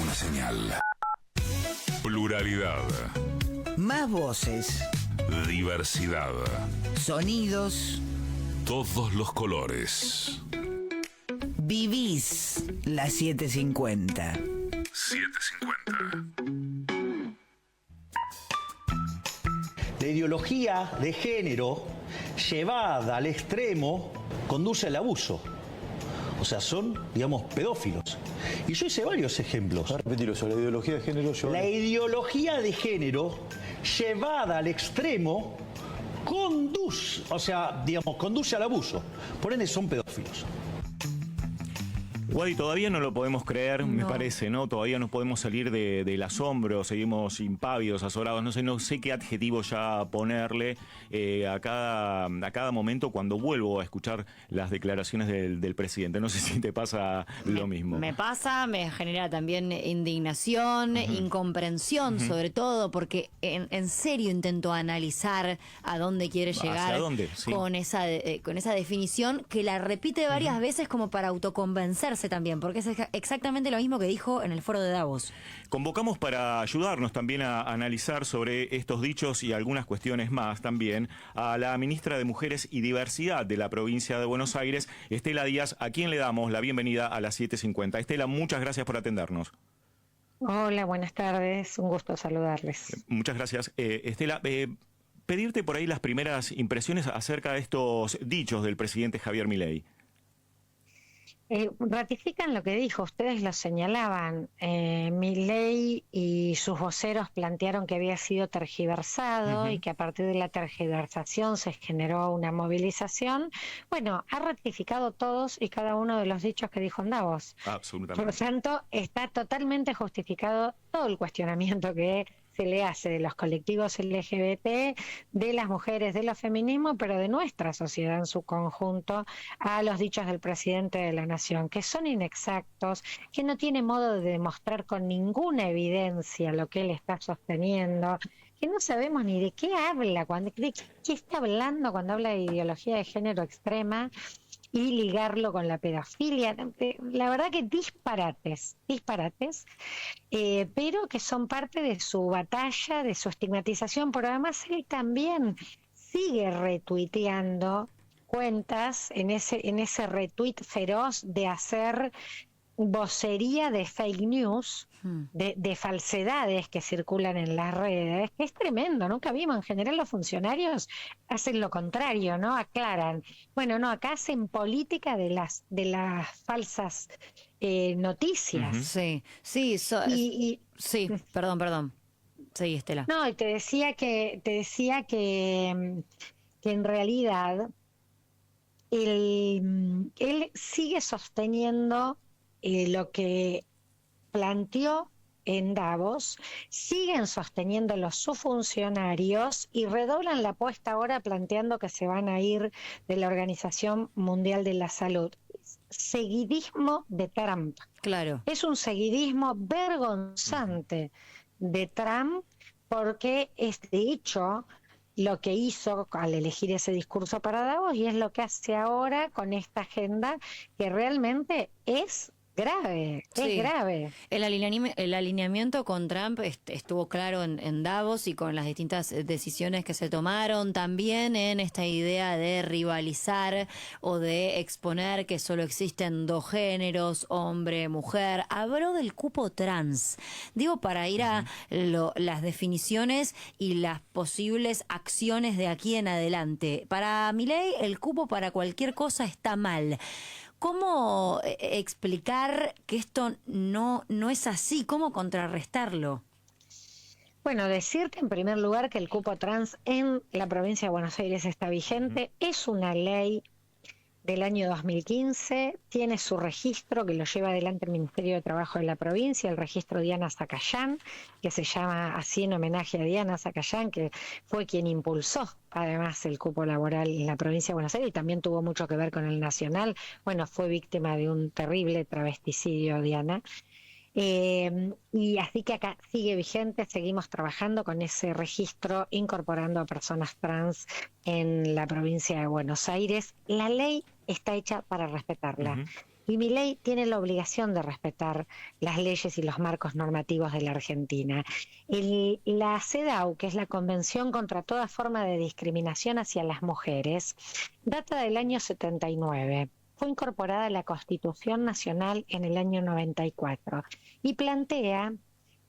Una señal. Pluralidad. Más voces. Diversidad. Sonidos. Todos los colores. Vivís la 750. 750. La ideología de género llevada al extremo conduce al abuso. O sea, son, digamos, pedófilos. Y yo hice varios ejemplos. Repetirlo, sobre la ideología de género. La ideología de género llevada al extremo conduce, o sea, digamos, conduce al abuso. Por ende, son pedófilos. Wadi, todavía no lo podemos creer, me parece, ¿no? Todavía no podemos salir del asombro, seguimos impávidos, azorados, no sé qué adjetivo ya ponerle a cada momento cuando vuelvo a escuchar las declaraciones del presidente. No sé si te pasa lo mismo. Me pasa, me genera también indignación, incomprensión, sobre todo, porque en serio intento analizar a dónde quiere llegar. ¿Hacia dónde? Sí. Con esa definición que la repite varias veces como para autoconvencerse también, porque es exactamente lo mismo que dijo en el foro de Davos. Convocamos para ayudarnos también a analizar sobre estos dichos y algunas cuestiones más también a la ministra de Mujeres y Diversidad de la provincia de Buenos Aires, Estela Díaz, a quien le damos la bienvenida a las 7:50. Estela, muchas gracias por atendernos. Hola, buenas tardes, un gusto saludarles. Muchas gracias. Estela, pedirte por ahí las primeras impresiones acerca de estos dichos del presidente Javier Milei. Ratifican lo que dijo, ustedes lo señalaban. Milei y sus voceros plantearon que había sido tergiversado y que a partir de la tergiversación se generó una movilización. Bueno, ha ratificado todos y cada uno de los dichos que dijo en Davos. Absolutamente. Por lo tanto, está totalmente justificado todo el cuestionamiento que se le hace de los colectivos LGBT, de las mujeres, de los feminismos, pero de nuestra sociedad en su conjunto, a los dichos del presidente de la Nación, que son inexactos, que no tiene modo de demostrar con ninguna evidencia lo que él está sosteniendo, que no sabemos ni de qué habla, de qué está hablando cuando habla de ideología de género extrema, y ligarlo con la pedofilia. La verdad que disparates, pero que son parte de su batalla, de su estigmatización, pero además él también sigue retuiteando cuentas en ese retweet feroz de hacer vocería de fake news, de falsedades que circulan en las redes, que es tremendo. Nunca vimos, en general los funcionarios hacen lo contrario, ¿no? Aclaran. Bueno, no, acá hacen política de las noticias. falsas noticias. Sí, sí, perdón. Sí, Estela. No, y te decía que en realidad él sigue sosteniendo lo que planteó en Davos, siguen sosteniéndolo sus funcionarios y redoblan la apuesta ahora planteando que se van a ir de la Organización Mundial de la Salud. Seguidismo de Trump. Claro. Es un seguidismo vergonzante de Trump, porque es de hecho lo que hizo al elegir ese discurso para Davos y es lo que hace ahora con esta agenda que realmente es grave, es grave. El alineamiento con Trump estuvo claro en Davos y con las distintas decisiones que se tomaron, también en esta idea de rivalizar o de exponer que solo existen dos géneros, hombre, mujer. Habló del cupo trans. Digo, para ir a las definiciones y las posibles acciones de aquí en adelante. Para Milei, el cupo para cualquier cosa está mal. ¿Cómo explicar que esto no es así? ¿Cómo contrarrestarlo? Bueno, decirte en primer lugar que el cupo trans en la provincia de Buenos Aires está vigente. Es una ley del año 2015, tiene su registro que lo lleva adelante el Ministerio de Trabajo de la provincia, el registro Diana Zacayán, que se llama así en homenaje a Diana Zacayán, que fue quien impulsó además el cupo laboral en la provincia de Buenos Aires y también tuvo mucho que ver con el nacional. Bueno, fue víctima de un terrible travesticidio, Diana. Y así que acá sigue vigente, seguimos trabajando con ese registro, incorporando a personas trans en la provincia de Buenos Aires. La ley está hecha para respetarla. Y Milei tiene la obligación de respetar las leyes y los marcos normativos de la Argentina. La CEDAW, que es la Convención contra toda forma de discriminación hacia las mujeres, data del año 79. Fue incorporada a la Constitución Nacional en el año 94 y plantea,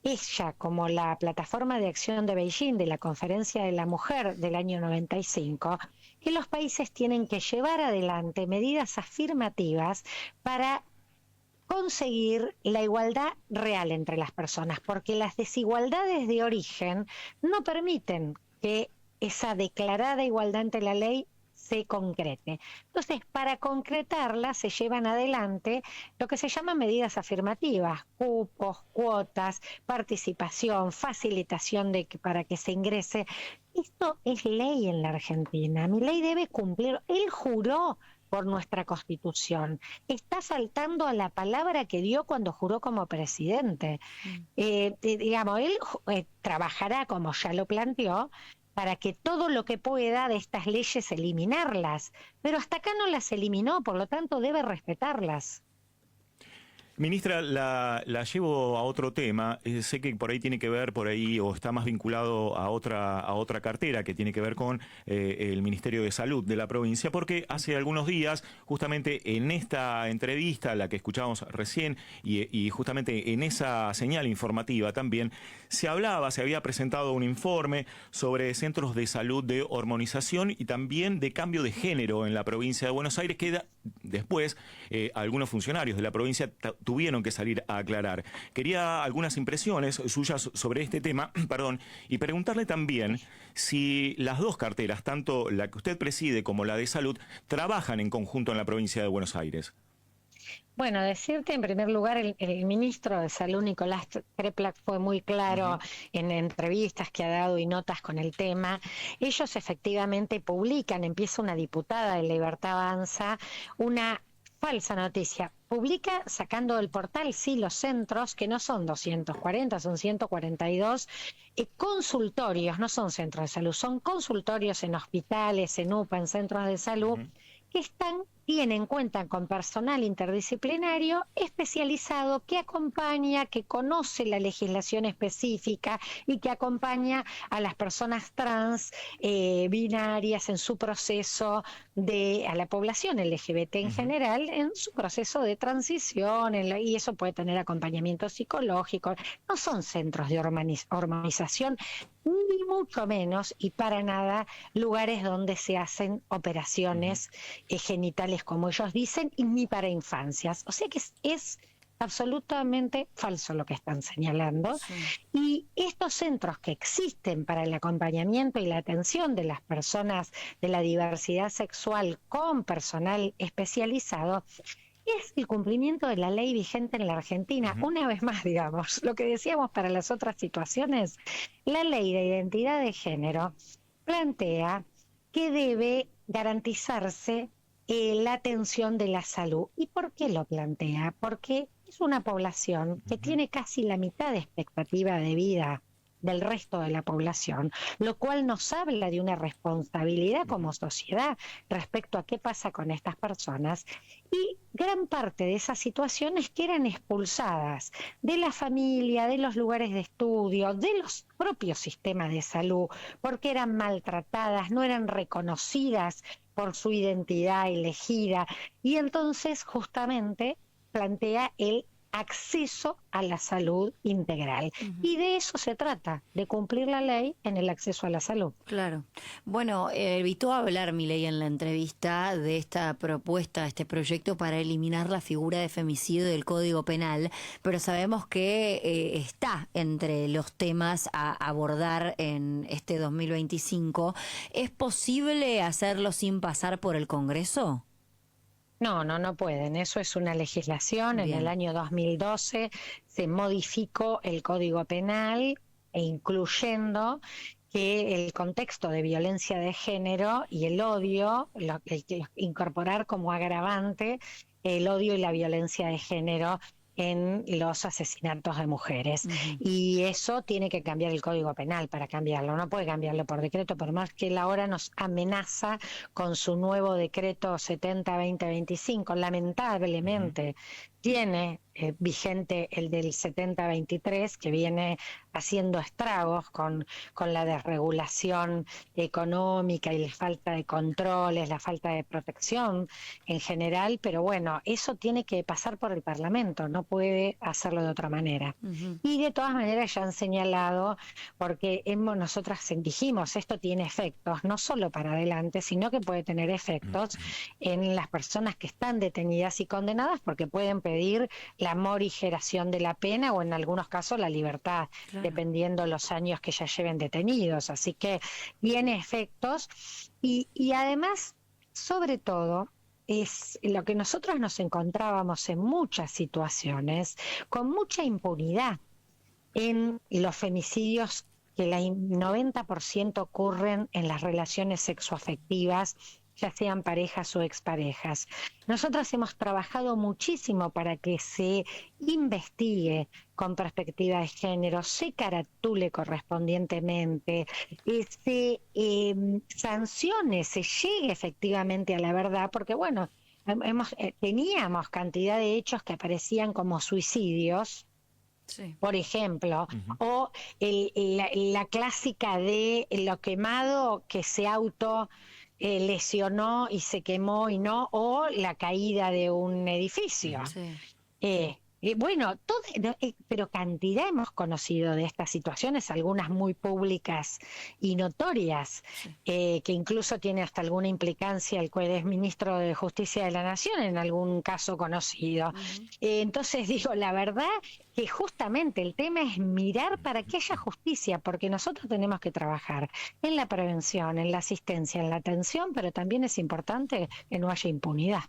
ella como la plataforma de acción de Beijing de la Conferencia de la Mujer del año 95, que los países tienen que llevar adelante medidas afirmativas para conseguir la igualdad real entre las personas, porque las desigualdades de origen no permiten que esa declarada igualdad ante la ley se concrete. Entonces, para concretarla se llevan adelante lo que se llaman medidas afirmativas, cupos, cuotas, participación, facilitación para que se ingrese. Esto es ley en la Argentina. Milei debe cumplir. Él juró por nuestra Constitución. Está faltando a la palabra que dio cuando juró como presidente. Digamos, él trabajará, como ya lo planteó, para que todo lo que pueda de estas leyes eliminarlas. Pero hasta acá no las eliminó, por lo tanto debe respetarlas. Ministra, la llevo a otro tema. Sé que por ahí tiene que ver, o está más vinculado a otra cartera que tiene que ver con el Ministerio de Salud de la provincia, porque hace algunos días, justamente en esta entrevista, la que escuchábamos recién, y justamente en esa señal informativa también, se había presentado un informe sobre centros de salud de hormonización y también de cambio de género en la provincia de Buenos Aires, que después algunos funcionarios de la provincia tuvieron que salir a aclarar. Quería algunas impresiones suyas sobre este tema, y preguntarle también si las dos carteras, tanto la que usted preside como la de salud, trabajan en conjunto en la provincia de Buenos Aires. Bueno, decirte en primer lugar, el ministro de Salud, Nicolás Kreplak, fue muy claro en entrevistas que ha dado y notas con el tema. Ellos efectivamente publican, empieza una diputada de Libertad Avanza, una falsa noticia. Publica sacando del portal, sí, los centros, que no son 240, son 142, consultorios, no son centros de salud, son consultorios en hospitales, en UPA, en centros de salud, que cuentan con personal interdisciplinario especializado que acompaña, que conoce la legislación específica y que acompaña a las personas trans, binarias en su proceso a la población LGBT en general, en su proceso de transición, y eso puede tener acompañamiento psicológico. No son centros de hormonización, ni mucho menos, y para nada, lugares donde se hacen operaciones genitales, como ellos dicen, y ni para infancias. O sea que es absolutamente falso lo que están señalando. Sí. Y estos centros que existen para el acompañamiento y la atención de las personas de la diversidad sexual con personal especializado, es el cumplimiento de la ley vigente en la Argentina. Una vez más, digamos, lo que decíamos para las otras situaciones, la ley de identidad de género plantea que debe garantizarse la atención de la salud. ¿Y por qué lo plantea? Porque es una población que tiene casi la mitad de expectativa de vida del resto de la población, lo cual nos habla de una responsabilidad como sociedad respecto a qué pasa con estas personas, y gran parte de esas situaciones que eran expulsadas de la familia, de los lugares de estudio, de los propios sistemas de salud, porque eran maltratadas, no eran reconocidas por su identidad elegida, y entonces justamente plantea el acceso a la salud integral. Y de eso se trata, de cumplir la ley en el acceso a la salud. Claro. Bueno, evitó hablar Milei en la entrevista de esta propuesta, este proyecto para eliminar la figura de femicidio del Código Penal, pero sabemos que está entre los temas a abordar en este 2025. ¿Es posible hacerlo sin pasar por el Congreso? No pueden. Eso es una legislación. Bien. En el año 2012 se modificó el Código Penal, incluyendo que el contexto de violencia de género y el odio, incorporar como agravante el odio y la violencia de género en los asesinatos de mujeres. Y eso tiene que cambiar el Código Penal para cambiarlo. No puede cambiarlo por decreto, por más que él ahora nos amenaza con su nuevo decreto 70-2025. Lamentablemente tiene vigente el del 70-23, que viene haciendo estragos con la desregulación económica y la falta de controles, la falta de protección en general, pero bueno, eso tiene que pasar por el Parlamento, no puede hacerlo de otra manera. Y de todas maneras ya han señalado, porque nosotras dijimos, esto tiene efectos, no solo para adelante, sino que puede tener efectos en las personas que están detenidas y condenadas, porque pueden pedir la morigeración de la pena o en algunos casos la libertad, dependiendo los años que ya lleven detenidos. Así que tiene efectos y además, sobre todo, es lo que nosotros nos encontrábamos en muchas situaciones con mucha impunidad en los femicidios, que el 90% ocurren en las relaciones sexoafectivas, ya sean parejas o exparejas. Nosotros hemos trabajado muchísimo para que se investigue con perspectiva de género, se caratule correspondientemente, se sancione, se llegue efectivamente a la verdad, porque bueno, teníamos cantidad de hechos que aparecían como suicidios, por ejemplo, o la clásica de lo quemado que se lesionó y se quemó y no, o la caída de un edificio. Bueno, pero cantidad hemos conocido de estas situaciones, algunas muy públicas y notorias, que incluso tiene hasta alguna implicancia el que es ministro de Justicia de la Nación en algún caso conocido. Entonces digo, la verdad que justamente el tema es mirar para que haya justicia, porque nosotros tenemos que trabajar en la prevención, en la asistencia, en la atención, pero también es importante que no haya impunidad.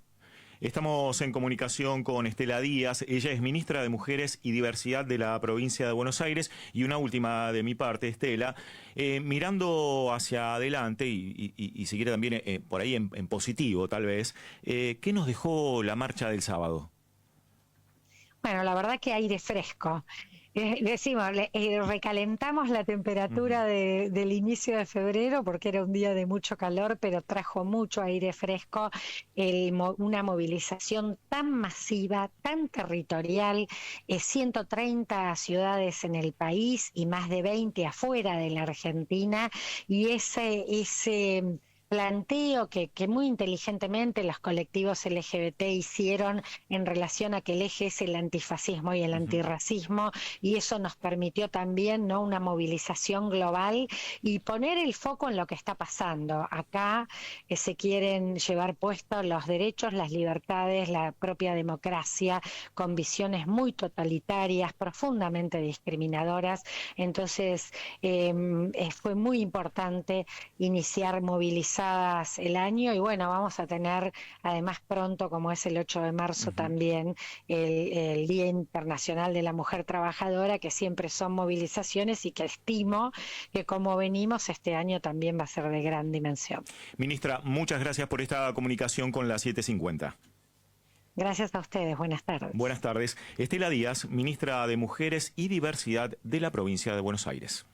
Estamos en comunicación con Estela Díaz. Ella es ministra de Mujeres y Diversidad de la provincia de Buenos Aires. Y una última de mi parte, Estela, mirando hacia adelante y si quiere también por ahí en positivo tal vez, ¿qué nos dejó la marcha del sábado? Bueno, la verdad que aire fresco. Decimos, recalentamos la temperatura del inicio de febrero porque era un día de mucho calor, pero trajo mucho aire fresco, una movilización tan masiva, tan territorial, 130 ciudades en el país y más de 20 afuera de la Argentina, y ese planteo que muy inteligentemente los colectivos LGBT hicieron en relación a que el eje es el antifascismo y el antirracismo, y eso nos permitió también, ¿no?, una movilización global y poner el foco en lo que está pasando. Acá se quieren llevar puestos los derechos, las libertades, la propia democracia, con visiones muy totalitarias, profundamente discriminadoras. Entonces fue muy importante iniciar movilizaciones el año, y bueno, vamos a tener además pronto, como es el 8 de marzo también, el Día Internacional de la Mujer Trabajadora, que siempre son movilizaciones y que estimo que como venimos este año también va a ser de gran dimensión. Ministra, muchas gracias por esta comunicación con la 750. Gracias a ustedes, buenas tardes. Buenas tardes. Estela Díaz, ministra de Mujeres y Diversidad de la provincia de Buenos Aires.